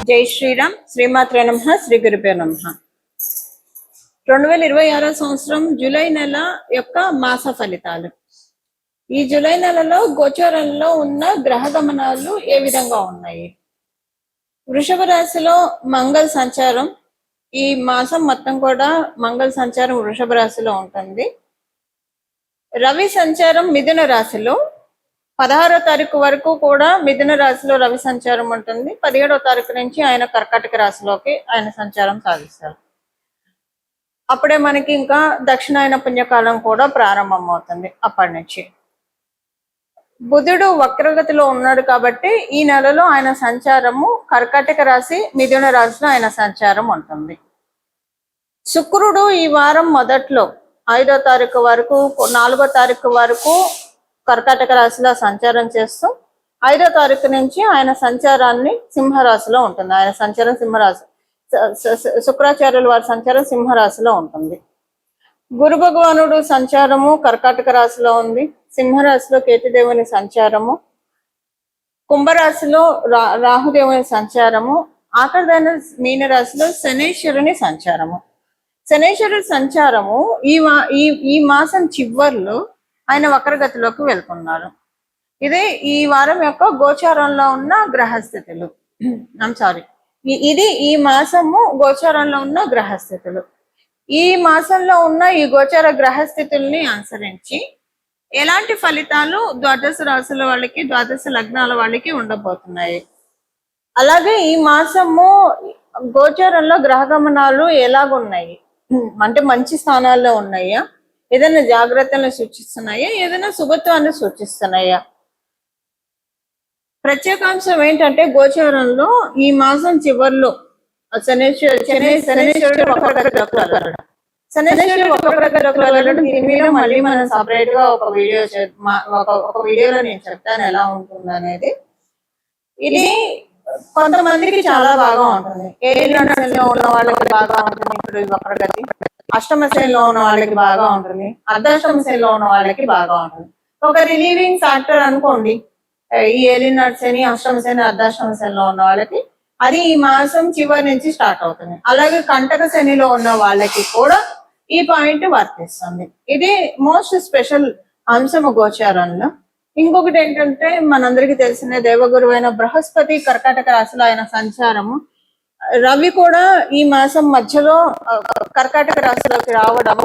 జై శ్రీరామ్. శ్రీమాత్రే నమః. శ్రీ గురుభ్యో నమః. 2026 సంవత్సరం జూలై నెల యొక్క మాస ఫలితాలు. ఈ జూలై నెలలో గోచారంలో ఉన్న గ్రహ గమనాలు ఏ విధంగా ఉన్నాయి? వృషభ రాశిలో మంగళ సంచారం ఈ మాసం మొత్తం కూడా మంగళ సంచారం వృషభ రాశిలో ఉంటుంది. రవి సంచారం మిథున రాశిలో 16వ తారీఖు వరకు కూడా మిథున రాశిలో రవి సంచారం ఉంటుంది. 17వ తారీఖు నుంచి ఆయన కర్కాటక రాశిలోకి ఆయన సంచారం సాగిస్తారు. అప్పుడే మనకి ఇంకా దక్షిణాయన పుణ్యకాలం కూడా ప్రారంభం అవుతుంది. అప్పటి నుంచి బుధుడు వక్రగతిలో ఉన్నాడు కాబట్టి ఈ నెలలో ఆయన సంచారము కర్కాటక రాశి మిథున రాశిలో ఆయన సంచారం ఉంటుంది. శుక్రుడు ఈ వారం మొదట్లో 5వ తారీఖు వరకు 4వ తారీఖు వరకు కర్కాటక రాశిలో సంచారం చేస్తూ 5వ తారీఖు నుంచి ఆయన సంచారాన్ని సింహరాశిలో ఉంటుంది. ఆయన సంచారం సింహరాశి, శుక్రాచార్యుల వారి సంచారం సింహరాశిలో ఉంటుంది. గురు భగవానుడు సంచారము కర్కాటక రాశిలో ఉంది. సింహరాశిలో కేతుదేవుని సంచారము, కుంభరాశిలో రాహుదేవుని సంచారము, ఆఖరిదైన మీనరాశిలో శనేశ్వరుని సంచారము. శనేశ్వరుడి సంచారము ఈ మాసం చివర్లో ఆయన వక్రగతిలోకి వెళ్తున్నారు. ఇదే ఈ వారం యొక్క గోచారంలో ఉన్న గ్రహస్థితులు. ఇది ఈ మాసము గోచారంలో ఉన్న గ్రహస్థితులు. ఈ మాసంలో ఉన్న ఈ గోచార గ్రహస్థితుల్ని అనుసరించి ఎలాంటి ఫలితాలు ద్వాదశ రాశుల వాళ్ళకి, ద్వాదశ లగ్నాల వాళ్ళకి ఉండబోతున్నాయి. అలాగే ఈ మాసము గోచారంలో గ్రహ గమనాలు ఎలాగున్నాయి అంటే మంచి స్థానాల్లో ఉన్నాయా, ఏదైనా జాగ్రత్తలను సూచిస్తున్నాయా, ఏదైనా శుభత్వాన్ని సూచిస్తున్నాయా? ప్రత్యేకాంశం ఏంటంటే గోచారంలో ఈ మాసం చివరిలో శనేశ్వరుడు మళ్ళీ మనం సపరేట్ గా ఒక వీడియోలో నేను చెప్తాను ఎలా ఉంటుంది అనేది. ఇది కొంతమందికి చాలా బాగా ఉంటుంది. ఏలినాడులో ఉన్న వాళ్ళకి బాగా ఉంటుంది ఇప్పుడు వక్రగతి. అష్టమ శ్రేణిలో ఉన్న వాళ్ళకి బాగా ఉంటుంది. అర్ధాష్టమ శ్రేణిలో ఉన్న వాళ్ళకి బాగా ఉంటుంది. ఒక రిలీవింగ్ ఫ్యాక్టర్ అనుకోండి ఈ ఏలినాడు శని, అష్టమ శని, అర్ధాష్టమ శనిలో ఉన్న వాళ్ళకి అది ఈ మాసం చివరి నుంచి స్టార్ట్ అవుతుంది. అలాగే కంటక శనిలో ఉన్న వాళ్ళకి కూడా ఈ పాయింట్ వర్తిస్తుంది. ఇది మోస్ట్ స్పెషల్ అంశము గోచారంలో. ఇంకొకటి ఏంటంటే మనందరికీ తెలిసిన దేవగురువు అయిన బృహస్పతి కర్కాటక రాశిలో ఆయన సంచారము, రవి కూడా ఈ మాసం మధ్యలో కర్కాటక రాశిలోకి రావడం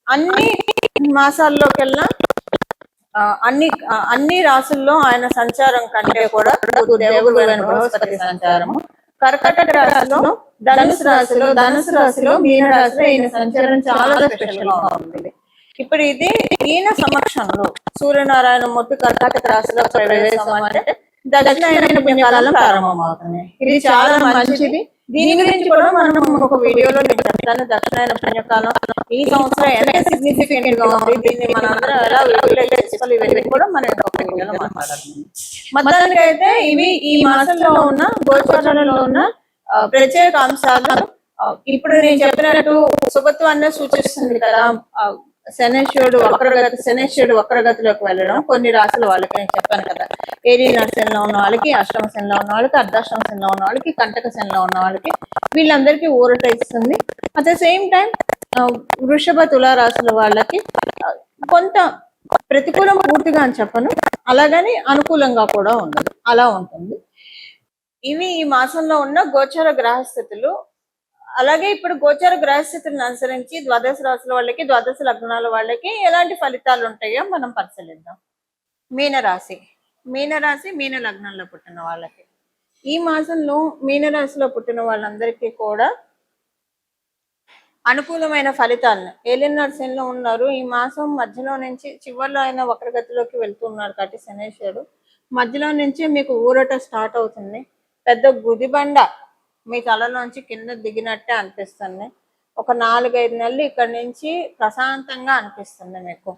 అన్ని మాసాల్లోకెల్లా అన్ని రాశుల్లో ఆయన సంచారం కంటే కూడా దేవగురువు అయిన బృహస్పతి సంచారము కర్కాటక రాశిలో, ధనుసు రాశిలో మీన రాశిలో ఈయన సంచారం చాలా స్పెషల్ గా ఉంటుంది. ఇప్పుడు ఇది ఈయన సమక్షంలో సూర్యనారాయణ మూర్తి కర్కాటక రాశిలో ప్రవేశం అంటే దక్షిణాయన పుణ్యకాలం ప్రారంభం అవుతుంది. ఇది చాలా మంచిది. దీని గురించి కూడా మనం ఒక వీడియోలో నేను చెప్తాను. దక్షిణాయన పుణ్యకాలం ఈ సంవత్సరం ఎంత సిగ్నిఫికెంట్ గా ఉంది, దీన్ని మనందరం ఎలా చేసుకోవాలి, ఇవన్నీ కూడా మనం ఒక వీడియోలో మాట్లాడుతున్నాం. మొత్తానికి అయితే ఇవి ఈ మాసంలో ఉన్న గోచారంలో ఉన్న ప్రత్యేక అంశాలు. ఇప్పుడు నేను చెప్పినట్టు శుభత్వాన్ని సూచిస్తుంది కదా. శనేశ్వరుడు వక్రగతిలోకి వెళ్ళడం కొన్ని రాశుల వాళ్ళకి నేను చెప్పాను కదా. ఏలినాడు శనిలో ఉన్న వాళ్ళకి, అష్టమ శనిలో ఉన్న వాళ్ళకి, అర్ధాష్టమ శనిలో ఉన్న వాళ్ళకి, కంటక శనిలో ఉన్న వాళ్ళకి వీళ్ళందరికీ ఊరట ఇస్తుంది. అట్ ద సేమ్ టైం వృషభ తులా రాశుల వాళ్ళకి కొంత ప్రతికూలం పూర్తిగా అని చెప్పను, అలాగని అనుకూలంగా కూడా ఉండదు, అలా ఉంటుంది. ఇవి ఈ మాసంలో ఉన్న గోచర గ్రహస్థితులు. అలాగే ఇప్పుడు గోచార గ్రహస్థితులను అనుసరించి ద్వాదశ రాశుల వాళ్ళకి, ద్వాదశ లగ్నాల వాళ్ళకి ఎలాంటి ఫలితాలు ఉంటాయో మనం పరిశీలిద్దాం. మీనరాశి మీన లగ్నంలో పుట్టిన వాళ్ళకి ఈ మాసంలో మీనరాశిలో పుట్టిన వాళ్ళందరికీ కూడా అనుకూలమైన ఫలితాలను ఏలినాడు శనిలో ఉన్నారు. ఈ మాసం మధ్యలో నుంచి చివరిలో ఆయన వక్రగతిలోకి వెళ్తున్నారు కాబట్టి శనేశ్వరుడు మధ్యలో నుంచి మీకు ఊరట స్టార్ట్ అవుతుంది. పెద్ద గుదిబండ మీ తలలోంచి కింద దిగినట్టే అనిపిస్తుంది. ఒక 4-5 నెలలు ఇక్కడ నుంచి ప్రశాంతంగా అనిపిస్తుంది మీకు.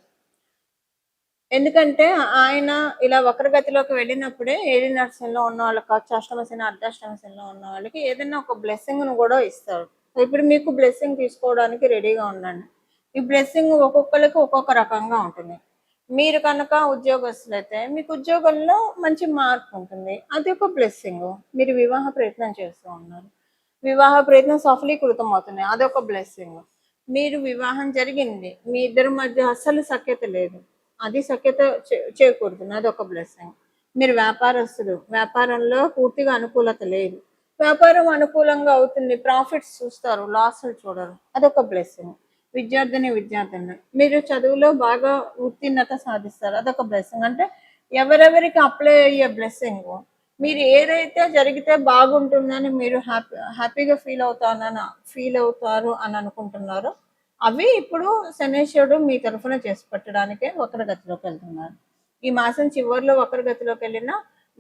ఎందుకంటే ఆయన ఇలా వక్రగతిలోకి వెళ్ళినప్పుడే ఏలినాడు శనిలో ఉన్న వాళ్ళకి, అష్టమ శని, అర్ధాష్టమ శనిలో ఉన్న వాళ్ళకి ఏదైనా ఒక బ్లెస్సింగ్ ను కూడా ఇస్తారు. ఇప్పుడు మీకు బ్లెస్సింగ్ తీసుకోవడానికి రెడీగా ఉండండి. ఈ బ్లెస్సింగ్ ఒక్కొక్కరికి ఒక్కొక్క రకంగా ఉంటుంది. మీరు కనుక ఉద్యోగస్తులైతే మీకు ఉద్యోగంలో మంచి మార్పు ఉంటుంది, అది ఒక బ్లెస్సింగ్. మీరు వివాహ ప్రయత్నం చేస్తూ ఉన్నారు, వివాహ ప్రయత్నం సఫలీకృతం అవుతున్నాయి, అదొక బ్లెస్సింగ్. మీరు వివాహం జరిగింది, మీ ఇద్దరి మధ్య అస్సలు సఖ్యత లేదు, అది సఖ్యత చేకూరుతుంది, అదొక బ్లెస్సింగ్. మీరు వ్యాపారస్తులు, వ్యాపారంలో పూర్తిగా అనుకూలత లేదు, వ్యాపారం అనుకూలంగా అవుతుంది, ప్రాఫిట్స్ చూస్తారు, లాస్లు చూడరు, అదొక బ్లెస్సింగ్. విద్యార్థిని మీరు చదువులో బాగా ఉత్తీర్ణత సాధిస్తారు, అదొక బ్లెస్సింగ్. అంటే ఎవరెవరికి అప్లై అయ్యే బ్లెస్సింగ్, మీరు ఏదైతే జరిగితే బాగుంటుందని మీరు హ్యాపీగా ఫీల్ అవుతారు అని అనుకుంటున్నారో అవి ఇప్పుడు శనేశ్వరుడు మీ తరఫున చేసి పెట్టడానికే వక్రగతిలోకి వెళ్తున్నారు. ఈ మాసం చివరిలో వక్రగతిలోకి వెళ్ళినా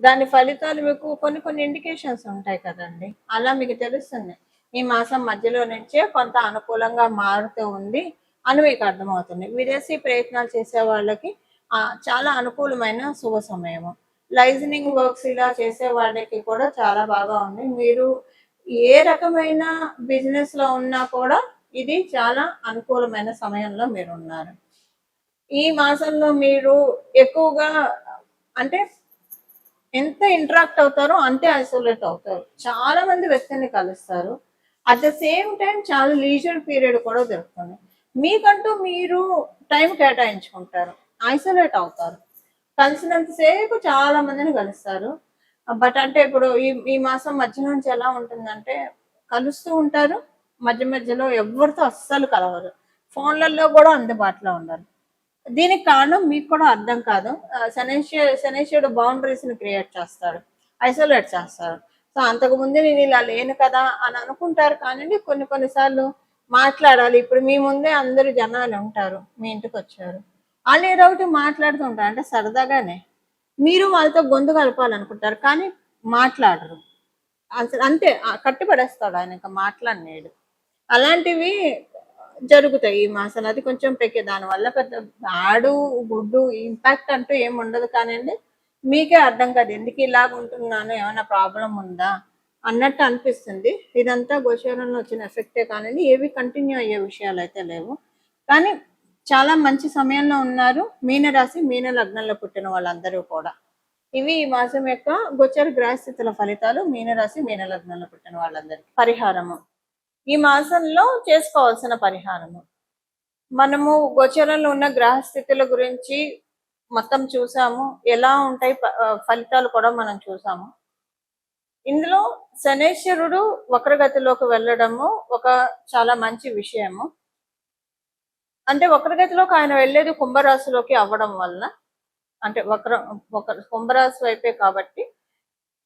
దాని ఫలితాలు మీకు కొన్ని ఇండికేషన్స్ ఉంటాయి కదండి, అలా మీకు తెలుస్తుంది. ఈ మాసం మధ్యలో నుంచే కొంత అనుకూలంగా మారుతూ ఉంది అని మీకు అర్థమవుతుంది. విదేశీ ప్రయత్నాలు చేసే వాళ్ళకి చాలా అనుకూలమైన శుభ సమయము. లైజనింగ్ వర్క్స్ ఇలా చేసే వాళ్ళకి కూడా చాలా బాగా ఉంది. మీరు ఏ రకమైన బిజినెస్ లో ఉన్నా కూడా ఇది చాలా అనుకూలమైన సమయంలో మీరు ఉన్నారు. ఈ మాసంలో మీరు ఎక్కువగా అంటే ఎంత ఇంటరాక్ట్ అవుతారో అంతే ఐసోలేట్ అవుతారు, చాలా మంది వ్యక్తిని కలుస్తారు, అట్ ద సేమ్ టైం చాలా లీజర్ పీరియడ్ కూడా దొరుకుతుంది. మీకంటూ మీరు టైం కేటాయించుకుంటారు, ఐసోలేట్ అవుతారు, కలిసినంతసేపు చాలా మందిని కలుస్తారు. బట్ అంటే ఇప్పుడు ఈ మాసం మధ్య నుంచి ఎలా ఉంటుందంటే కలుస్తూ ఉంటారు, మధ్య మధ్యలో ఎవరితో అస్సలు కలవరు, ఫోన్లలో కూడా అందుబాటులో ఉండరు. దీనికి కారణం మీకు కూడా అర్థం కాదు. శనేశ్వరుడు బౌండరీస్ ని క్రియేట్ చేస్తాడు, ఐసోలేట్ చేస్తాడు. సో అంతకు ముందే నేను ఇలా లేను కదా అని అనుకుంటారు, కానీ కొన్నిసార్లు మాట్లాడాలి. ఇప్పుడు మీ ముందే అందరు జనాలు ఉంటారు, మీ ఇంటికి వచ్చారు, వాళ్ళు ఏదో ఒకటి మాట్లాడుతూ ఉంటారు, అంటే సరదాగానే మీరు వాళ్ళతో గొంతు కలపాలనుకుంటారు కానీ మాట్లాడరు, అంతే కట్టిపడేస్తాడు ఆయన, ఇంకా మాట్లాడినాడు. అలాంటివి జరుగుతాయి ఈ మాసాలు. అది కొంచెం దానివల్ల పెద్ద ఆడు గుడ్డు ఇంపాక్ట్ అంటూ ఏమి ఉండదు, కానివ్వండి మీకే అర్థం కాదు ఎందుకు ఇలాగ ఉంటున్నాను, ఏమైనా ప్రాబ్లం ఉందా అన్నట్టు అనిపిస్తుంది. ఇదంతా గోచారంలో వచ్చిన ఎఫెక్టే, కానివ్వండి ఏవి కంటిన్యూ అయ్యే విషయాలు అయితే లేవు. కానీ చాలా మంచి సమయంలో ఉన్నారు మీనరాశి మీన లగ్నంలో పుట్టిన వాళ్ళందరూ కూడా. ఇవి ఈ మాసం యొక్క గోచర గ్రహస్థితుల ఫలితాలు మీనరాశి మీన లగ్నంలో పుట్టిన వాళ్ళందరికీ. పరిహారము, ఈ మాసంలో చేసుకోవాల్సిన పరిహారము, మనము గోచరంలో ఉన్న గ్రహస్థితుల గురించి మొత్తం చూసాము, ఎలా ఉంటాయి ఫలితాలు కూడా మనం చూసాము. ఇందులో శనేశ్వరుడు వక్రగతిలోకి వెళ్ళడము ఒక చాలా మంచి విషయము. అంటే వక్రగతిలోకి ఆయన వెళ్ళేది కుంభరాశిలోకి అవ్వడం వల్ల, అంటే కుంభరాశి వైపే కాబట్టి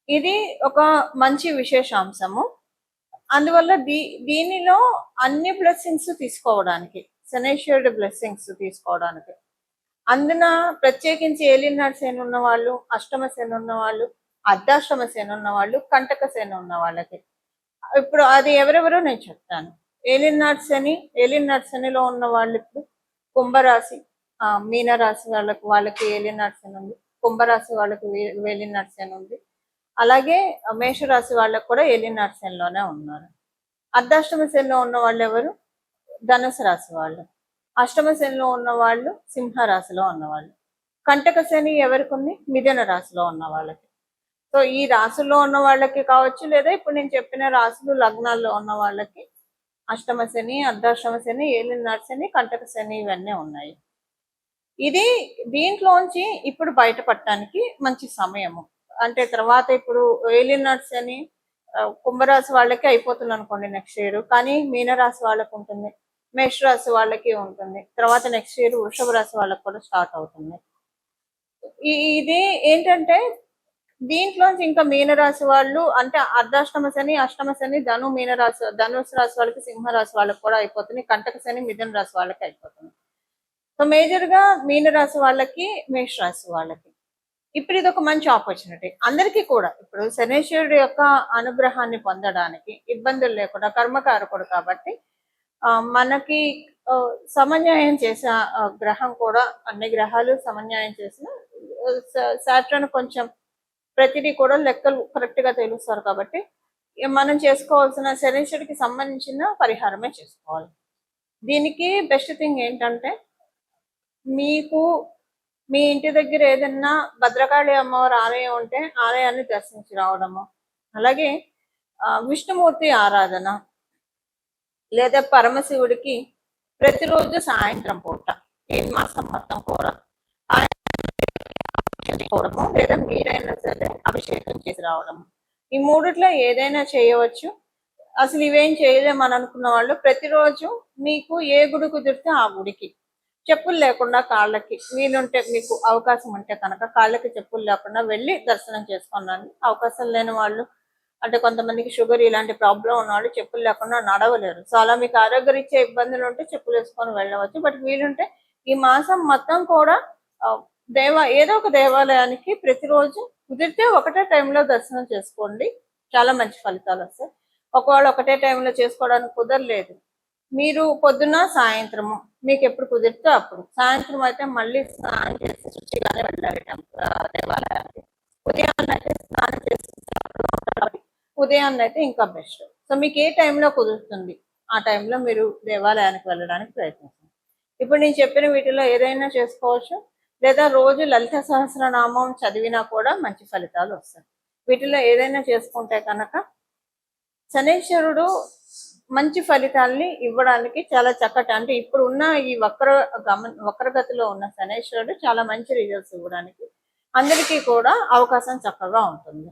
ఇది ఒక మంచి విశేషాంశము. అందువల్ల దీనిలో అన్ని బ్లెస్సింగ్స్ తీసుకోవడానికి, శనేశ్వరుడి బ్లెస్సింగ్స్ తీసుకోవడానికి, అందున ప్రత్యేకించి ఏలినాడు శని ఉన్న వాళ్ళు, అష్టమ శని ఉన్న వాళ్ళు, అర్ధాష్టమ శని ఉన్న వాళ్ళు, కంటక శని ఉన్న వాళ్ళకి ఇప్పుడు అది ఎవరెవరో నేను చెప్తాను. ఏలినాడు శనిలో ఉన్న వాళ్ళు ఇప్పుడు కుంభరాశి, మీనరాశి వాళ్ళకి ఏలినాడు శని ఉంది, కుంభరాశి వాళ్ళకి ఏలినాడు శని ఉంది, అలాగే మేషరాశి వాళ్ళకు కూడా ఏలినాడు శనిలోనే ఉన్నారు. అర్ధాష్టమ శనిలో ఉన్న వాళ్ళు ఎవరు? ధనుసు రాశి వాళ్ళు. అష్టమ శనిలో ఉన్న వాళ్ళు సింహరాశిలో ఉన్నవాళ్ళు. కంటక శని ఎవరికి ఉంది? మిథున రాశిలో ఉన్న వాళ్ళకి. సో ఈ రాశుల్లో ఉన్న వాళ్ళకి కావచ్చు, లేదా ఇప్పుడు నేను చెప్పిన రాశులు లగ్నాల్లో ఉన్న వాళ్ళకి అష్టమ శని, అర్ధాష్టమ శని, ఏలినాడు శని, కంటక శని ఇవన్నీ ఉన్నాయి. ఇది దీంట్లోంచి ఇప్పుడు బయటపడటానికి మంచి సమయము. అంటే తర్వాత ఇప్పుడు ఏలినాడు శని కుంభరాశి వాళ్ళకి అయిపోతుంది అనుకోండి నెక్స్ట్ ఇయర్, కానీ మీనరాశి వాళ్ళకి ఉంటుంది, మేషరాశి వాళ్ళకి ఉంటుంది, తర్వాత నెక్స్ట్ ఇయర్ వృషభ రాశి వాళ్ళకి కూడా స్టార్ట్ అవుతుంది. ఇది ఏంటంటే దీంట్లోంచి ఇంకా మీనరాశి వాళ్ళు, అంటే అర్ధాష్టమ శని, అష్టమ శని ధనుసు రాశి వాళ్ళకి, సింహరాశి వాళ్ళకి కూడా అయిపోతుంది, కంటక శని మిథున రాశి వాళ్ళకి అయిపోతుంది. సో మేజర్ గా మీనరాశి వాళ్ళకి, మేషరాశి వాళ్ళకి ఇప్పుడు ఇది ఒక మంచి ఆపర్చునిటీ అందరికీ కూడా. ఇప్పుడు శనేశ్వరుడు యొక్క అనుగ్రహాన్ని పొందడానికి ఇబ్బందులు లేకుండా, కర్మకారకుడు కాబట్టి మనకి సమన్యాయం చేసే గ్రహం కూడా, అన్ని గ్రహాలు సమన్యాయం చేసిన సాటర్న్ కొంచెం ప్రతిదీ కూడా లెక్కలు కరెక్ట్ గా తెలుస్తారు కాబట్టి మనం చేసుకోవాల్సిన శనేశ్వరుడికి సంబంధించిన పరిహారమే చేసుకోవాలి. దీనికి బెస్ట్ థింగ్ ఏంటంటే మీకు మీ ఇంటి దగ్గర ఏదన్నా భద్రకాళి అమ్మవారి ఆలయం ఉంటే ఆలయాన్ని దర్శించి రావడము, అలాగే విష్ణుమూర్తి ఆరాధన లేదా పరమశివుడికి ప్రతిరోజు సాయంత్రం పూట ఈ మాసం మొత్తం కూడా చేసుకోవడము లేదా మీరైనా సరే అభిషేకం చేసి రావడము, ఈ మూడిట్లో ఏదైనా చేయవచ్చు. అసలు ఇవేం చేయలేమని అనుకున్న వాళ్ళు ప్రతిరోజు మీకు ఏ గుడి కుదిరితే ఆ గుడికి చెప్పులు లేకుండా కాళ్ళకి వీలుంటే, మీకు అవకాశం ఉంటే కనుక కాళ్ళకి చెప్పులు లేకుండా వెళ్ళి దర్శనం చేసుకున్నాను. అవకాశం లేని వాళ్ళు, అంటే కొంతమందికి షుగర్ ఇలాంటి ప్రాబ్లం ఉన్న వాళ్ళు చెప్పులు లేకుండా నడవలేరు. సో అలా మీకు ఆరోగ్యరీత్యా ఇబ్బందులు ఉంటే చెప్పులు వేసుకొని వెళ్ళవచ్చు. బట్ వీలుంటే ఈ మాసం మొత్తం కూడా ఏదో ఒక దేవాలయానికి ప్రతిరోజు కుదిరితే ఒకటే టైంలో దర్శనం చేసుకోండి, చాలా మంచి ఫలితాలు వస్తాయి. ఒకవేళ ఒకటే టైంలో చేసుకోవడానికి కుదరలేదు, మీరు పొద్దున సాయంత్రము మీకు ఎప్పుడు కుదిరితే అప్పుడు, సాయంత్రం అయితే మళ్ళీ స్నానం చేసి శుచిగానే వెళ్ళాలి దేవాలయానికి. ఉదయాన్నే అయితే స్నానం చేసి ఉదయాన్నే అయితే ఇంకా బెస్ట్. సో మీకు ఏ టైంలో కుదురుతుంది ఆ టైంలో మీరు దేవాలయానికి వెళ్ళడానికి ప్రయత్నించండి. ఇప్పుడు నేను చెప్పిన వీటిలో ఏదైనా చేసుకోవచ్చు, లేదా రోజు లలిత సహస్రనామం చదివినా కూడా మంచి ఫలితాలు వస్తాయి. వీటిలో ఏదైనా చేసుకుంటే కనుక శనీశ్వరుడు మంచి ఫలితాల్ని ఇవ్వడానికి చాలా చక్కటి, అంటే ఇప్పుడు ఉన్న ఈ వక్రగతిలో ఉన్న శనీశ్వరుడు చాలా మంచి రిజల్ట్స్ ఇవ్వడానికి అందరికీ కూడా అవకాశం చక్కగా ఉంటుంది.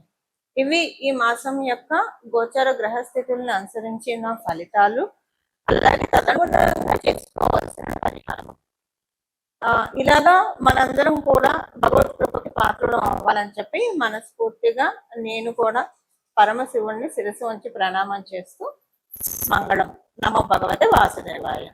ఇవి ఈ మాసం యొక్క గోచర గ్రహస్థితులను అనుసరించిన ఫలితాలు, అలాగే తదనుగుణంగా చేసుకోవాల్సిన పరిహారం. ఇలాగా మనందరం కూడా భగవత్కృపకి పాత్రలు అవ్వాలని చెప్పి మనస్ఫూర్తిగా నేను కూడా పరమశివుణ్ణి శిరస్సు ఉంచి ప్రణామం చేస్తూ మంగళం. నమో భగవతే వాసుదేవాయ.